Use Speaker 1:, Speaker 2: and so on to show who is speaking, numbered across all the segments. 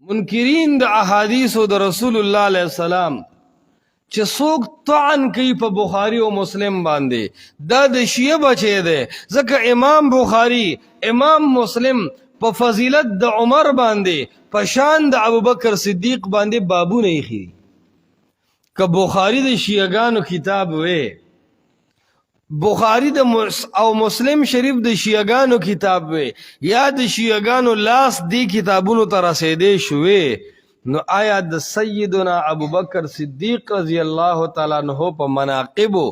Speaker 1: منکرین د احادیث د رسول الله علیه السلام چې څوک طعن کوي په بخاری او مسلم باندې دا د شیعه بچی دی، ځکه امام بخاری امام مسلم په فضیلت د عمر باندې په شان د ابوبکر صدیق باندې بابونه ایښي. که بخاری د شیعهګانو کتاب وي، بخاری او مسلم شریف د شیعهګانو کتاب وي، یا د شیعهګانو لاس دی کتابونو ته رسیدې شوې، نو آیا د سیدنا ابوبکر صدیق رضی الله تعالی عنہ په مناقبو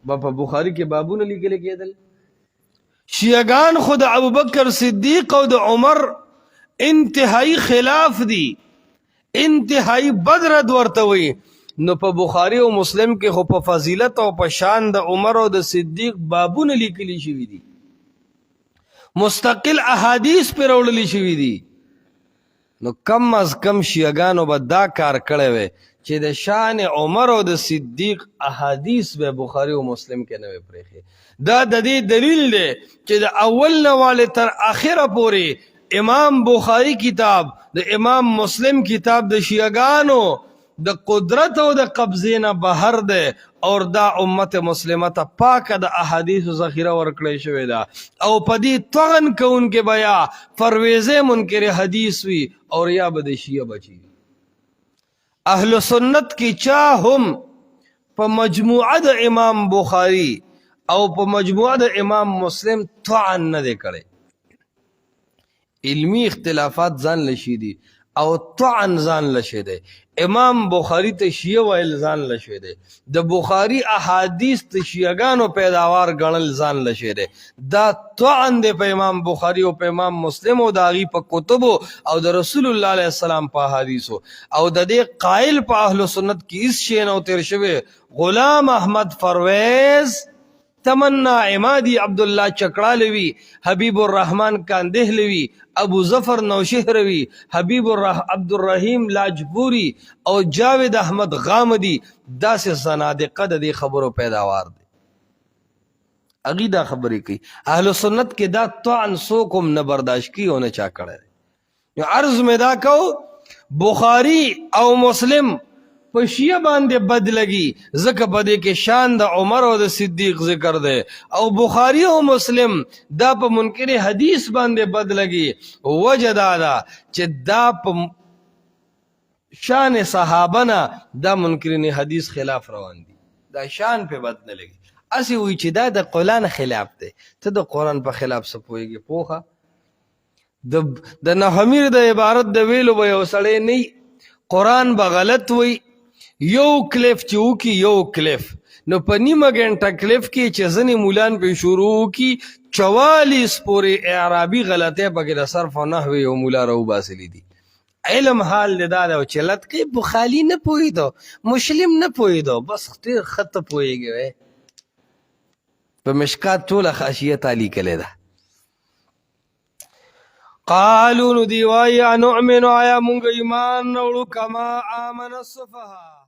Speaker 1: په بخاری کې بابونه لیکل کېدل؟ شیعهګان خود ابوبکر صدیق او د عمر انتهایی خلاف دي، انتهایی بدرد ورته وي. نو په بخاری او مسلم کې خو په فضیلت او په شان د عمر او د صدیق بابونه لیکلي شوي دي، مستقل احادیث پر وړلي شوي دي. نو کم از کم شیعهګانو به دا کار کړی وی چې د شان عمر او د صدیق احادیث به بخاری او مسلم کې نه وي پرېښي. دا د دې دلیل دی چې د اول نه والې تر اخره پورې امام بخاری کتاب د امام مسلم کتاب د شیعهګانو د قدرت او د قبضې نه بهر دی، اور دا امت مسلمه ته پاکه د احادیثو ذخیره ورکړی شوې ده، او په دې طعن کوونکې به یا فرویزه منکر حدیث وي اور یا به د شیعه بچي. اهل سنت کی چا هم په مجموعه د امام بخاری او په مجموعه د امام مسلم طعن نه دی کړی. علمی اختلافات ځان لشي دي او طعن ځان لشي دی. امام بخاری ته شیعه ویل ځان لشي دی، د بخاری احادیث ته شیعهګانو پیداوار ګڼل ځان لشي دی. دا طعن دی په امام بخاری او په امام مسلم او د هغې په کتبو او د رسول الله علیه السلام په احادیثو، او د دې قائل په اهل سنت کې هیڅ شی نه تیر شوی. غلام احمد پرویز، تمنا عمادی، عبداللہ چکڑالوی، حبیب الرحمن کاندہلوی، ابو ظفر نوشہروی، حبیب عبدالرحیم لاجپوری او جاوید احمد غامدی، دا سے زنادقه د دې خبرو پیداوار دی. اگی دا خبری کی اہل سنت کې دا طعن سوکم نه برداشت کی او نه چا کړی دی. عرض میں دا کو بخاری او مسلم په شیعه باندې بد لګي ځکه په دې کې شان د عمر او د صدیق ذکر دی، او بخاری او مسلم دا په منکر حدیث باندې بد لګي. وجه دا ده چې دا په شان صحابه نه دا منکرین حدیث خلاف روان دي، دا شان په بد نه لګي. اسی وی چې دا د قرآن خلاف دی، ته د قرآن په خلاف څه پوهېږي؟ پوهه د نحمیر د عبارت د ویلو به یو سړی نه قرآن به غلط وی، یو کلیف چې وکي یو کلیف، نو په نیمه ګنټه کلیف کې چې ځینې مولان پې شروع وکي 44 پورې اعرابي غلطۍ پکې د صرف او نحو یو مولا راوباسلي دي. علم حال دی دا دی چې لط کوي بخاري نه پوهېدو، مسلم نه پوهېدو، بس ډېر ښه ته پوهېږي. په مشکات ټوله خاشیه تا لیکلې ده. قالو نو دی وایي انؤمن آیا مونږ ایمان راوړو کما آمن السفهاء